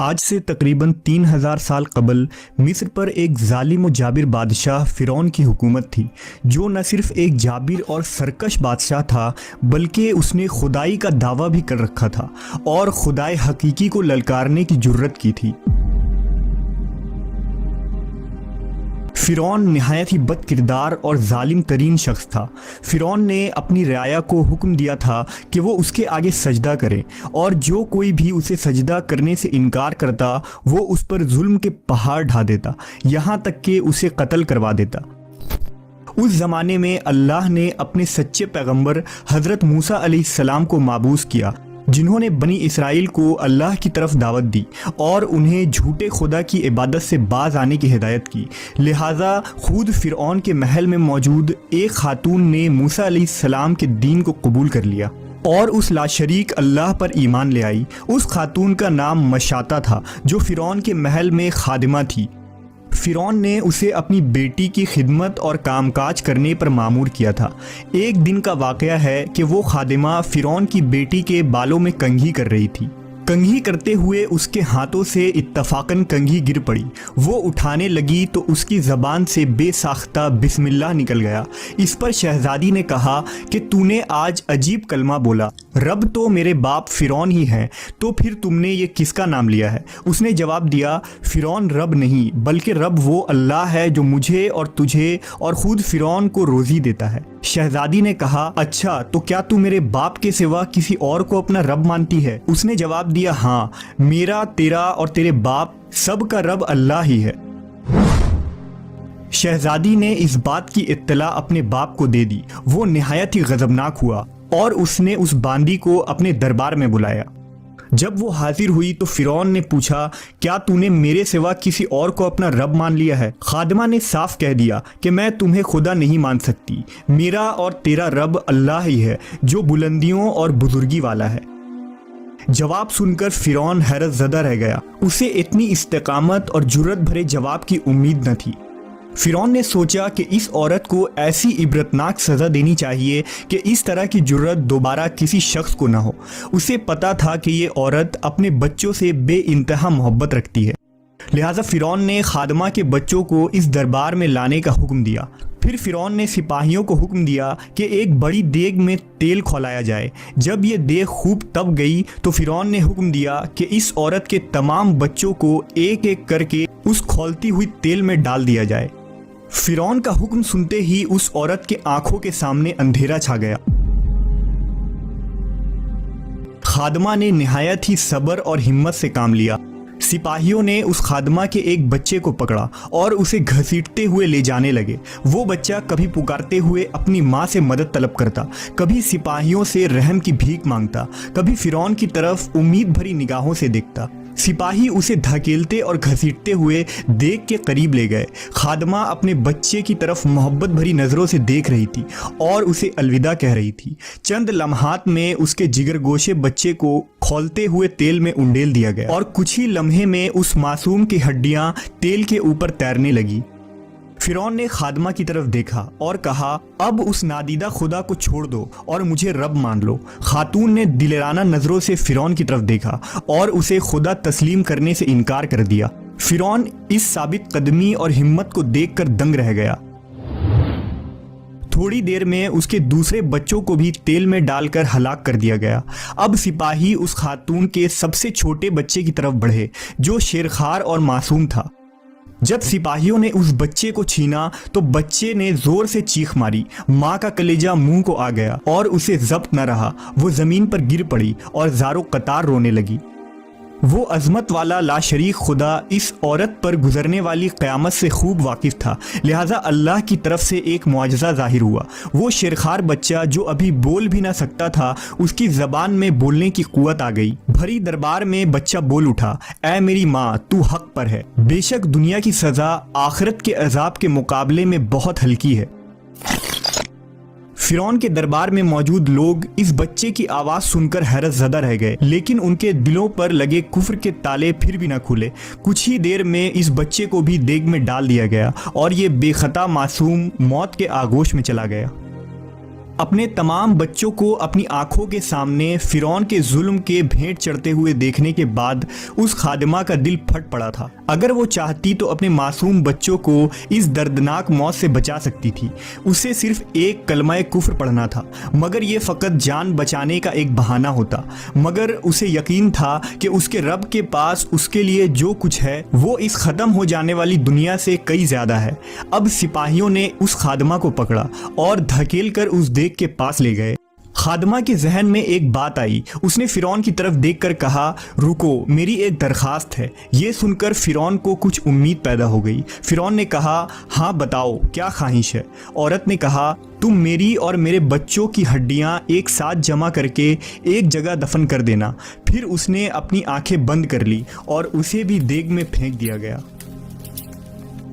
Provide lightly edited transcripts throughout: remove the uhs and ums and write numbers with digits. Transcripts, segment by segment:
آج سے تقریباً 3000 سال قبل مصر پر ایک ظالم و جابر بادشاہ فرعون کی حکومت تھی، جو نہ صرف ایک جابر اور سرکش بادشاہ تھا بلکہ اس نے خدائی کا دعویٰ بھی کر رکھا تھا اور خدائے حقیقی کو للکارنے کی جرت کی تھی۔ فرعون نہایت ہی بد کردار اور ظالم ترین شخص تھا۔ فرعون نے اپنی رعایا کو حکم دیا تھا کہ وہ اس کے آگے سجدہ کرے، اور جو کوئی بھی اسے سجدہ کرنے سے انکار کرتا وہ اس پر ظلم کے پہاڑ ڈھا دیتا، یہاں تک کہ اسے قتل کروا دیتا۔ اس زمانے میں اللہ نے اپنے سچے پیغمبر حضرت موسیٰ علیہ السلام کو مبعوث کیا، جنہوں نے بنی اسرائیل کو اللہ کی طرف دعوت دی اور انہیں جھوٹے خدا کی عبادت سے باز آنے کی ہدایت کی۔ لہٰذا خود فرعون کے محل میں موجود ایک خاتون نے موسیٰ علیہ السلام کے دین کو قبول کر لیا اور اس لاشریک اللہ پر ایمان لے آئی۔ اس خاتون کا نام مشاطہ تھا، جو فرعون کے محل میں خادمہ تھی۔ فرعون نے اسے اپنی بیٹی کی خدمت اور کام کاج کرنے پر مامور کیا تھا۔ ایک دن کا واقعہ ہے کہ وہ خادمہ فرعون کی بیٹی کے بالوں میں کنگھی کر رہی تھی۔ کنگھی کرتے ہوئے اس کے ہاتھوں سے اتفاقاً کنگھی گر پڑی۔ وہ اٹھانے لگی تو اس کی زبان سے بے ساختہ بسم اللہ نکل گیا۔ اس پر شہزادی نے کہا کہ تو نے آج عجیب کلمہ بولا، رب تو میرے باپ فرعون ہی ہیں، تو پھر تم نے یہ کس کا نام لیا ہے؟ اس نے جواب دیا، فرعون رب نہیں بلکہ رب وہ اللہ ہے جو مجھے اور تجھے اور خود فرعون کو روزی دیتا ہے۔ شہزادی نے کہا، اچھا تو کیا تو میرے باپ کے سوا کسی اور کو اپنا رب مانتی ہے؟ اس نے جواب دیا، ہاں، میرا، تیرا اور تیرے باپ سب کا رب اللہ ہی ہے۔ شہزادی نے اس بات کی اطلاع اپنے باپ کو دے دی۔ وہ نہایت ہی غضبناک ہوا اور اس نے اس باندی کو اپنے دربار میں بلایا۔ جب وہ حاضر ہوئی تو فرعون نے پوچھا، کیا تو نے میرے سوا کسی اور کو اپنا رب مان لیا ہے؟ خادمہ نے صاف کہہ دیا کہ میں تمہیں خدا نہیں مان سکتی، میرا اور تیرا رب اللہ ہی ہے جو بلندیوں اور بزرگی والا ہے۔ جواب سن کر فرعون حیرت زدہ رہ گیا۔ اسے اتنی استقامت اور جرأت بھرے جواب کی امید نہ تھی۔ فرعون نے سوچا کہ اس عورت کو ایسی عبرتناک سزا دینی چاہیے کہ اس طرح کی جرأت دوبارہ کسی شخص کو نہ ہو۔ اسے پتا تھا کہ یہ عورت اپنے بچوں سے بے انتہا محبت رکھتی ہے، لہٰذا فرعون نے خادمہ کے بچوں کو اس دربار میں لانے کا حکم دیا۔ پھر فرعون نے سپاہیوں کو حکم دیا کہ ایک بڑی دیگ میں تیل کھولایا جائے۔ جب یہ دیگ خوب تپ گئی تو فرعون نے حکم دیا کہ اس عورت کے تمام بچوں کو ایک ایک کر کے اس کھولتی ہوئی تیل میں ڈال دیا جائے۔ فرعون کا حکم سنتے ہی اس عورت کے آنکھوں کے سامنے اندھیرا چھا گیا۔ خادمہ نے نہایت ہی صبر اور ہمت سے کام لیا۔ سپاہیوں نے اس خادمہ کے ایک بچے کو پکڑا اور اسے گھسیٹتے ہوئے لے جانے لگے۔ وہ بچہ کبھی پکارتے ہوئے اپنی ماں سے مدد طلب کرتا، کبھی سپاہیوں سے رحم کی بھیک مانگتا، کبھی فرعون کی طرف امید بھری نگاہوں سے دیکھتا۔ سپاہی اسے دھکیلتے اور گھسیٹتے ہوئے دیگ کے قریب لے گئے۔ خادمہ اپنے بچے کی طرف محبت بھری نظروں سے دیکھ رہی تھی اور اسے الوداع کہہ رہی تھی۔ چند لمحات میں اس کے جگر گوشے بچے کو کھولتے ہوئے تیل میں انڈیل دیا گیا اور کچھ ہی لمحے میں اس معصوم کی ہڈیاں تیل کے اوپر تیرنے لگی۔ فرعون نے خادمہ کی طرف دیکھا اور کہا، اب اس نادیدہ خدا کو چھوڑ دو اور مجھے رب مان لو۔ خاتون نے دلیرانہ نظروں سے فرعون کی طرف دیکھا اور اسے خدا تسلیم کرنے سے انکار کر دیا۔ فرعون اس ثابت قدمی اور ہمت کو دیکھ کر دنگ رہ گیا۔ تھوڑی دیر میں اس کے دوسرے بچوں کو بھی تیل میں ڈال کر ہلاک کر دیا گیا۔ اب سپاہی اس خاتون کے سب سے چھوٹے بچے کی طرف بڑھے جو شیرخوار اور معصوم تھا۔ جب سپاہیوں نے اس بچے کو چھینا تو بچے نے زور سے چیخ ماری۔ ماں کا کلیجہ منہ کو آ گیا اور اسے ضبط نہ رہا۔ وہ زمین پر گر پڑی اور زارو قطار رونے لگی۔ وہ عظمت والا لاشریک خدا اس عورت پر گزرنے والی قیامت سے خوب واقف تھا، لہٰذا اللہ کی طرف سے ایک معجزہ ظاہر ہوا۔ وہ شیرخوار بچہ جو ابھی بول بھی نہ سکتا تھا، اس کی زبان میں بولنے کی قوت آ گئی۔ بھری دربار میں بچہ بول اٹھا، اے میری ماں، تو حق پر ہے، بے شک دنیا کی سزا آخرت کے عذاب کے مقابلے میں بہت ہلکی ہے۔ فرعون کے دربار میں موجود لوگ اس بچے کی آواز سن کر حیرت زدہ رہ گئے، لیکن ان کے دلوں پر لگے کفر کے تالے پھر بھی نہ کھلے۔ کچھ ہی دیر میں اس بچے کو بھی دیگ میں ڈال دیا گیا اور یہ بے خطا معصوم موت کے آغوش میں چلا گیا۔ اپنے تمام بچوں کو اپنی آنکھوں کے سامنے فرعون کے ظلم کے بھینٹ چڑھتے ہوئے دیکھنے کے بعد اس خادمہ کا دل پھٹ پڑا تھا۔ اگر وہ چاہتی تو اپنے معصوم بچوں کو اس دردناک موت سے بچا سکتی تھی۔ اسے صرف ایک کلمہ کفر پڑھنا تھا، مگر یہ فقط جان بچانے کا ایک بہانہ ہوتا۔ مگر اسے یقین تھا کہ اس کے رب کے پاس اس کے لیے جو کچھ ہے وہ اس ختم ہو جانے والی دنیا سے کئی زیادہ ہے۔ اب سپاہیوں نے اس خادمہ کو پکڑا اور دھکیل کر اس دیگ کے پاس لے گئے۔ خادمہ کے ذہن میں ایک بات آئی۔ اس نے فرعون کی طرف دیکھ کر کہا، رکو، میری ایک درخواست ہے۔ یہ سن کر فرعون کو کچھ امید پیدا ہو گئی۔ فرعون نے کہا، ہاں بتاؤ، کیا خواہش ہے؟ عورت نے کہا، تم میری اور میرے بچوں کی ہڈیاں ایک ساتھ جمع کر کے ایک جگہ دفن کر دینا۔ پھر اس نے اپنی آنکھیں بند کر لی اور اسے بھی دیگ میں پھینک دیا گیا۔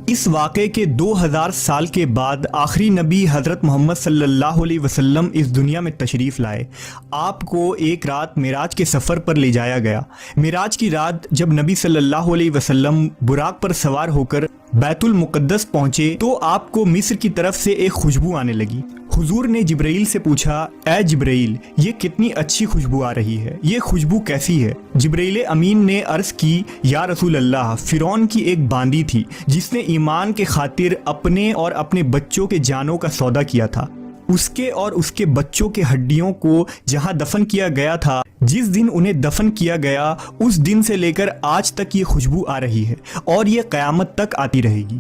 اس واقعے کے 2000 سال کے بعد آخری نبی حضرت محمد صلی اللہ علیہ وسلم اس دنیا میں تشریف لائے۔ آپ کو ایک رات معراج کے سفر پر لے جایا گیا۔ معراج کی رات جب نبی صلی اللہ علیہ وسلم براق پر سوار ہو کر بیت المقدس پہنچے تو آپ کو مصر کی طرف سے ایک خوشبو آنے لگی۔ حضور نے جبرائیل سے پوچھا، اے جبرائیل، یہ کتنی اچھی خوشبو آ رہی ہے، یہ خوشبو کیسی ہے؟ جبرائیل امین نے عرض کی، یا رسول اللہ، فرعون کی ایک باندی تھی جس نے ایمان کے خاطر اپنے اور اپنے بچوں کے جانوں کا سودا کیا تھا۔ اس کے اور اس کے بچوں کے ہڈیوں کو جہاں دفن کیا گیا تھا، جس دن انہیں دفن کیا گیا اس دن سے لے کر آج تک یہ خوشبو آ رہی ہے اور یہ قیامت تک آتی رہے گی۔